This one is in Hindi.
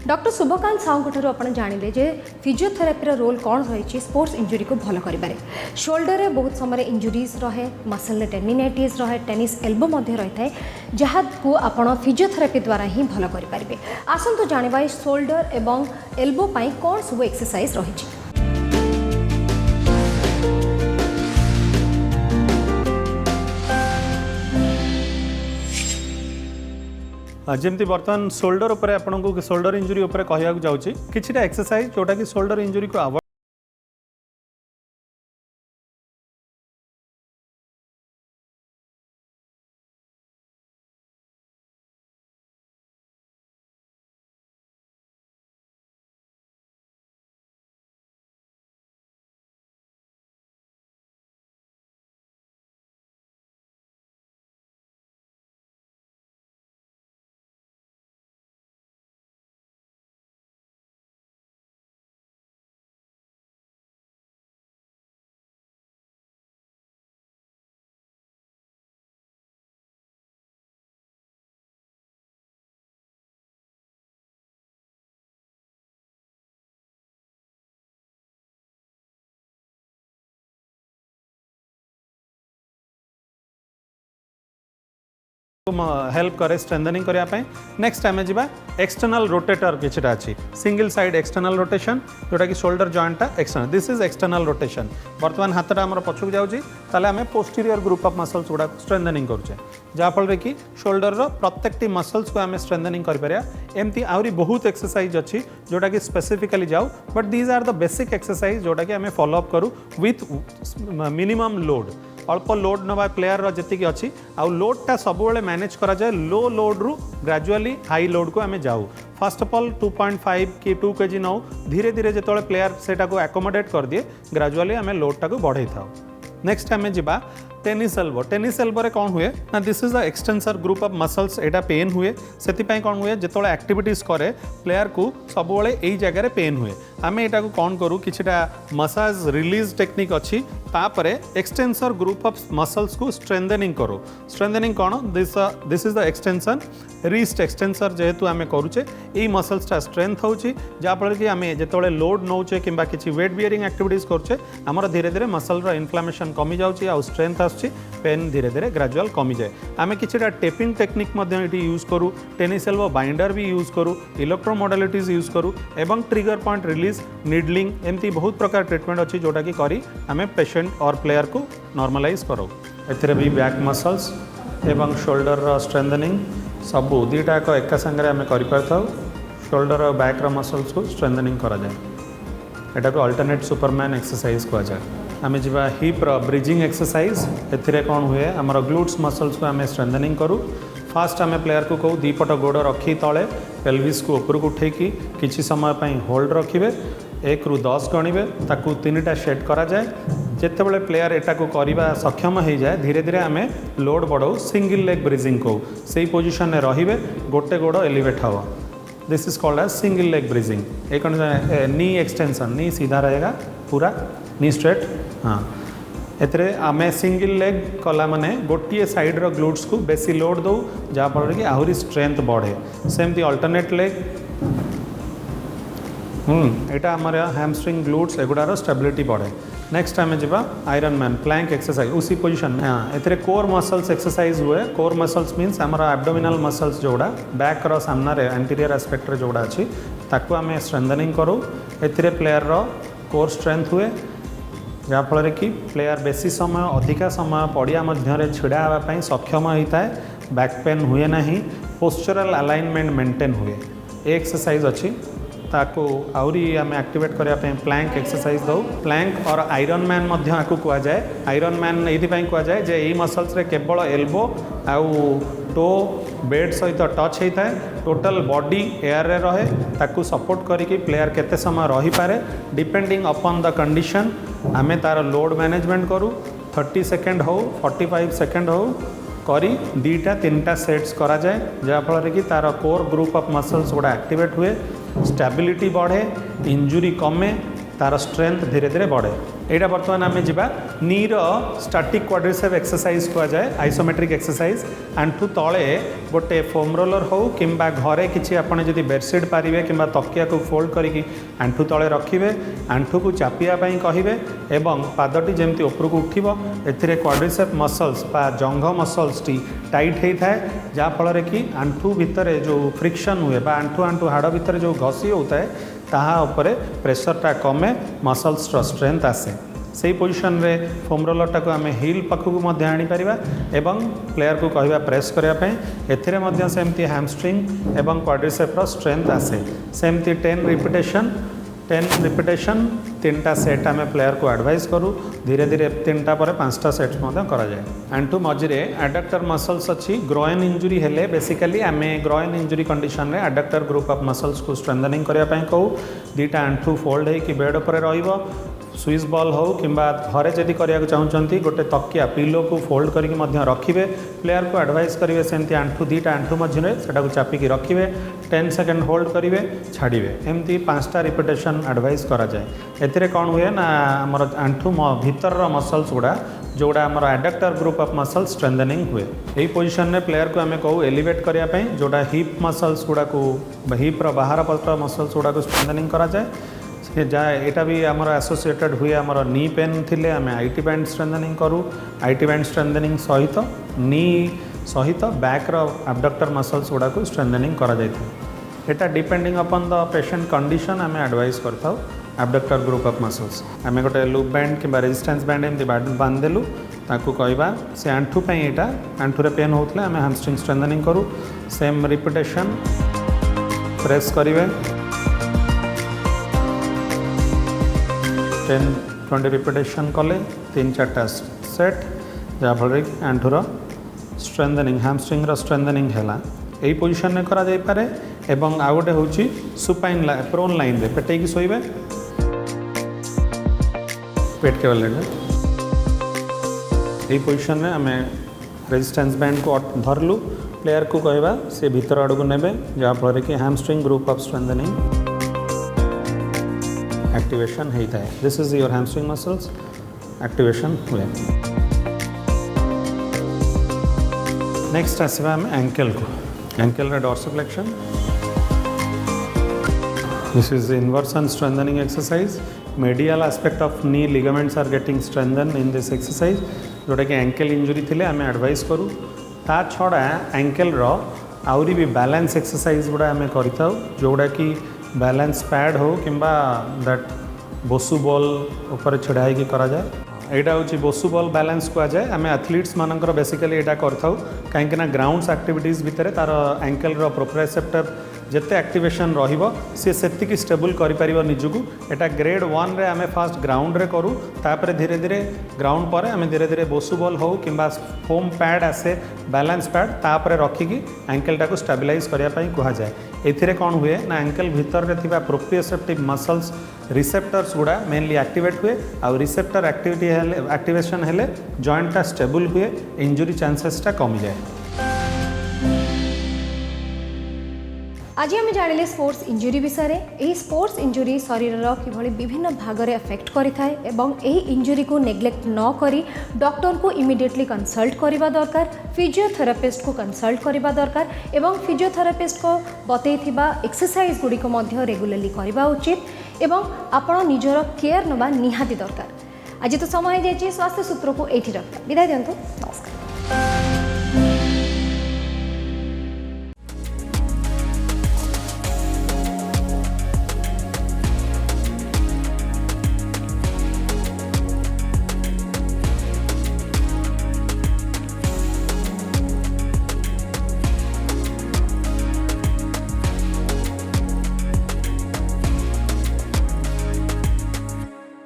डॉक्टर शुभकांत साहू ठार आप जानिले जे फिजियोथेरापी रोल कौन रही स्पोर्ट्स इंजुरी को भल कर शोल्डर में बहुत समय इंजुरीज रहे मसल टेंडिनाइटिस रहे टेनिस एल्बो रही है जहाँ को आपण फिजियोथेरापी द्वारा ही भल करेंगे। आसतु जानिबा शोल्डर एवं एल्बो पाई कौन सब एक्सरसाइज रही। जमती बर्तमान शोल्डर उपर आपको शोल्डर इंजुरी उपर कहया जाऊँगी किछिटा एक्सरसाइज जोटा कि शोल्डर इंजुरी को अवॉइड हेल्प करे स्ट्रेंथनिंग करने। नेक्स्ट आम जा एक्सटर्नल रोटेटर किछटा अच्छी सिंगल साइड एक्सटर्नल रोटेशन जोटा कि शोल्डर जॉइंटा external this is external rotation. बर्तमान हाथटा आम पछक जाऊँगी आम पोस्टीरियर ग्रुप ऑफ मसल्स गुड़ा स्ट्रेंथनिंग करुचे जहाँफल कि शोल्डर प्रत्येक मसल्स को आम स्ट्रेंथनिंग करमती आहरी बहुत एक्सरसाइज अच्छी जोटा कि स्पेसिफिकली जाऊ but these are the basic exercise जोटा कि आम फॉलोअप करूँ विथ मिनिमम लोड अल्प लोड नवा प्लेयर जी अच्छी आउ लोडटा सब मैनेज करा जाए लो लोड रु ग्रेजुअली हाई लोड को आम जाऊ। फर्स्ट ऑफ ऑल 2.5 कि 2 kg नौ धीरे धीरे जो प्लेयर सेटा को एकोमोडेट कर दिए ग्रेजुअली आम लोडटा को बढ़े था। नेक्स्ट आम जा टेनिस एल्बो। टेनिस एल्बो रे कौन हुए ना this is the extensor group of muscles Etah pen हुए से कौन हुए जो एक्टिविटीज करे प्लेयर को सब यही जगह पेन हुए आम यहाँ को कौन करूँ किछटा मसाज रिलीज टेक्निक अच्छी तापरे एक्सटेंसर ग्रुप ऑफ मसल्स को स्ट्रेंथनिंग करो। स्ट्रेंथनिंग कौन this is the extension wrist extensor जेहेतु आम करुचे यही मसल्सटा स्ट्रेंथ होची जहाँफल कि आम जो लोड नौचे कि किसी वेट बियरिंग एक्टिविटीज करुचे आमर धीरे धीरे मसल इनफ्लामेशन कमी जाऊँगी आ स्ट्रेंथ आसुची पेन धीरे धीरे ग्रेजुअल कमी जाए। आम किछटा टेपिंग टेक्निक यूज करूँ टेनिस एल्बो बाइंडर भी यूज करूँ इलेक्ट्रो मॉडलिटीज यूज करूँ एवं ट्रिगर पॉइंट रिलीज निडलिंग एमती बहुत प्रकार ट्रीटमेंट अच्छी जोटा कि करी आम पेशेंट और प्लेयर को नॉर्मलाइज करो। एथिरे भी बैक मसल्स एवं शोल्डर स्ट्रेंथनिंग सबू दुईटा एका संगे आम कर शोल्डर और बैक मसल्स को स्ट्रेंथनिंग करा जाए एटा को अल्टरनेट सुपरमैन एक्सरसाइज कहा जाए। आम जा हिप ब्रिजिंग एक्सरसाइज एथिरे कौन हुए आमर ग्लूट्स मसल्स को आम स्ट्रेंथनिंग करूँ। फास्ट आम प्लेयर को कहूँ दीपट गोड़ रखी तले पेल्विस को ऊपर को उठेकी किसी समय होल्ड रखिए 1 ରୁ 10 गणिबे ताकू 3टा सेट करा जाए जितेबाला प्लेयर एटा को करवा सक्षम हो जाए धीरे धीरे आम लोड बढ़ाऊ सिंगल लेग ब्रिजिंग कहूँ से पोजिशन में रे गोटे गोड़ एलिवेट हम this is called as single leg bridging. एक नी एक्सटेंशन नी सीधा रहेगा पूरा नी स्ट्रेट। हाँ एथिरे आम सिंगल लेग कला माने गोटे साइड रो ग्लूट्स को बेसी लोड दो जहाँफल कि आहरी स्ट्रेंथ बढ़े। सेमती अल्टरनेट लेग यहाँ आमर हैमस्ट्रिंग ग्लूट्स एगुड़ार स्टेबिलिटी बढ़े। नेक्स्ट आम जा आयरन मैन प्लैंक एक्सरसाइज उसी पोजिशन हाँ ए कोर मसल्स एक्सरसाइज हुए। कोर मसल्स मीन्स आमर एब्डोमिनल मसल्स जोड़ा बैक रो सामने एंटीरियर एस्पेक्ट जोड़ा अच्छी ताकू आम स्ट्रेंथनिंग करूँ ए प्लेयर रो कोर स्ट्रेंथ हुए जहाँफल कि प्लेयर बेसी समय अधिका समय पड़िया मध्य छिड़ा हाँपाई सक्षम होता है बैक पेन हुए ना पोस्चरल अलाइनमेंट मेंटेन हुए। एक्सरसाइज अच्छी ताको आउरी आम एक्टिवेट करने प्लैंक एक्सरसाइज दो। प्लैंक और आयरन मैन आपको कह जाए आयरन मैन ये कह जाए जे यही मसल्स रे केवल एल्बो आउ टो बेड सहित टच होता है टोटल बॉडी एयर रे रहे ताकू सपोर्ट करिकी प्लेयर केते समय रही पारे डिपेंडिंग अपॉन द कंडीशन आमे तार लोड मैनेजमेंट करूँ 30 सेकेंड हो 45 सेकेंड हो करी 2टा 3टा सेट्स करा जाए जहाँफल कि तार कोर ग्रुप ऑफ मसल्स गुड़ा एक्टिवेट हुए स्टेबिलिटी बढ़े इंजुरी कमे तार स्ट्रेंथ धीरे धीरे बढ़े। यहाँ बर्तमान आम जा नीर स्टैटिक क्वाड्रिसेप एक्सरसाइज कहुए आइसोमेट्रिक एक्सरसाइज आंठू तले गोटे फोम रोलर हो कि घरे किसी आपड़ जब बेडसीट पारे कि तकिया को फोल्ड करके आंठू तले रखिए आंठू को चापियापाई कहे एवं पादटी जमी उपरक उठिब ए क्वाड्रिसेप मसल्स बा जंघ मसल्स टी टाइट होता है जहाँफल कि आंठू भितर जो फ्रिक्शन हुए बा आंठू आंठू हाड़ भितर जो घसी होता है ताहा उपरे प्रेशरटा कमे मसल्स स्ट्रेंथ आसे से पोजिशन रे फोम रोलरटा को आम हिल पाखक आनीपर एवं प्लेयर को कहवा प्रेस करने एमती सेमती हैमस्ट्रिंग एवं क्वाड्रिसेप्र स्ट्रेंथ आसे सेमती 10 रिपिटेशन 3टा सेट आम प्लेयर को एडवाइस करूँ धीरे धीरे 3टा पर 5टा सेट्स कराए आंठू मझे एडक्टर मसल्स अच्छी ग्रोइन इंजुरी हेले बेसिकली आम ग्रोइन इंजुरी कंडीशन रे एडक्टर ग्रुप ऑफ मसल्स को स्ट्रेंथनिंग करने कहूँ 2टा आंठू फोल्ड होकर बेड उपर रहिबो स्विच बॉल हो कि घरे जदि करने चाहते गोटे तकिया पिलो को फोल्ड करके रखिए प्लेयर को एडवाइस करेंगे सेमती आंठू 2टा आंठू मझे से चापिकी रखिए 10 सेकेंड होल्ड करेंगे छाड़िए एमती 5टा रिपिटेशन एडवाइस कराए एथिरे कौन हुए ना आमर आंठू भीतर मसल्स गुड़ा जोड़ा आमर adductor group of muscles strengthening हुए यही पोजिशन में प्लेयर को आम कहू एलिवेट करने जोड़ा हिप मसल्स गुड़ा को हिप्र बाहर पट मसल्स गुड़ा को स्ट्रेंथनिंग कराए यहाँ भी आमर एसोसिएटेड हुए आमर नी पेन थिले आम आईटी बैंड स्ट्रेंथनिंग करूँ आईटी बैंड स्ट्रेंथनिंग सहित नी सहित बैक्र एबडक्टर मसल्स गुड़ा को स्ट्रेंथनिंग करा depending upon the patient condition आम एडवाइस करता एबडक्टर ग्रुप ऑफ मसल्स आम गोटे लूप बैंड कि रेजिस्टेंस बैंड एमती बांधिदेलु ताकू कहवा से आंठू यहाँ आंठूरे पेन होता आम हैमस्ट्रिंग स्ट्रेंथनिंग करूँ सेम रिपिटेशन प्रेस करेंगे 10-20 रिपिटेशन कले 3-4टा सेट जहाँफल आंठूर स्ट्रेंथनिंग हैमस्ट्रिंग स्ट्रेंथनिंग है यही पोजिशन में करा जाई पारे एवं आउ गोटे हूँ सुपाइन प्रोन लाइन रे पेटे शोबे पेट के वाले यही पोजिशन में आम रेजिस्टेंस बैंड को धरलु प्लेयर को कहवा से भीतर आड़ को ने जहाँफल कि hamstring group of strengthening activation होता है this is your hamstring muscles activation हुए नेक्स्ट आसवा आम एंकल को एंकल रे dorsiflexion this is inversion strengthening exercise medial aspect of knee ligaments are getting strengthen in this exercise जोटा कि एंकल इंजुरी थिले आम एडवाइस करूँ ता छड़ा एंकल रो आउरी भी बैलेंस एक्सरसाइज गुड़ा आम करता जोड़ा कि बैलेंस पैड हो कि दैट बोसु बॉल ऊपर छिड़ा होगी करा जाए यहाँ हूँ बोसु बॉल बैलेंस कहुए आम एथलीट्स मानकर बेसिकली यहाँ करता कहीं ग्राउंड्स एक्टिविटीज भितर तार एंकल प्रोप्रियोसेप्टर जिते एक्टिवेशन सी से स्टेबल कर निजकू यहाँ ग्रेड 1 रे आम फास्ट ग्राउंड रे करूँ तापर धीरे धीरे ग्राउंड पर आम धीरे धीरे बोसु बॉल हो कि फोम पैड आसे बैलेंस पैड तापर रखिकी एंकलटा को स्टेबलाइज करने कहुए एथिरे कौन हुए ना एंकल भितर रे थिबा प्रोप्रियोसेप्टिव मसल्स रिसेप्टर्स गुड़ा मेनली एक्टिवेट हुए आ रिसेप्टर एक्टिवेशन हेले जॉइंटटा स्टेबल हुए इंजुरी चांसेसटा कमी जाए आज आम जानिले स्पोर्ट्स इंजुरी विषय में स्पोर्ट्स इंजुरी शरीर किभली विभिन्न भाग में अफेक्ट करिथाए एवं एही इंजुरी को नेग्लेक्ट न करी डॉक्टर को इमिडिएटली कंसल्ट करने दरकार फिजियोथेरापिस्ट को कंसल्ट करने दरकार एवं फिजियोथेरापिस्ट को बतैथिबा एक्सरसाइज गुड़ी को मध्य रेगुलरली करबा उचित एवं आपण निजर केयर नबा निहाती दरकार। आज तो समय हो जाए स्वास्थ्य सूत्र को एठी रखता विदाय दियंतु नमस्कार।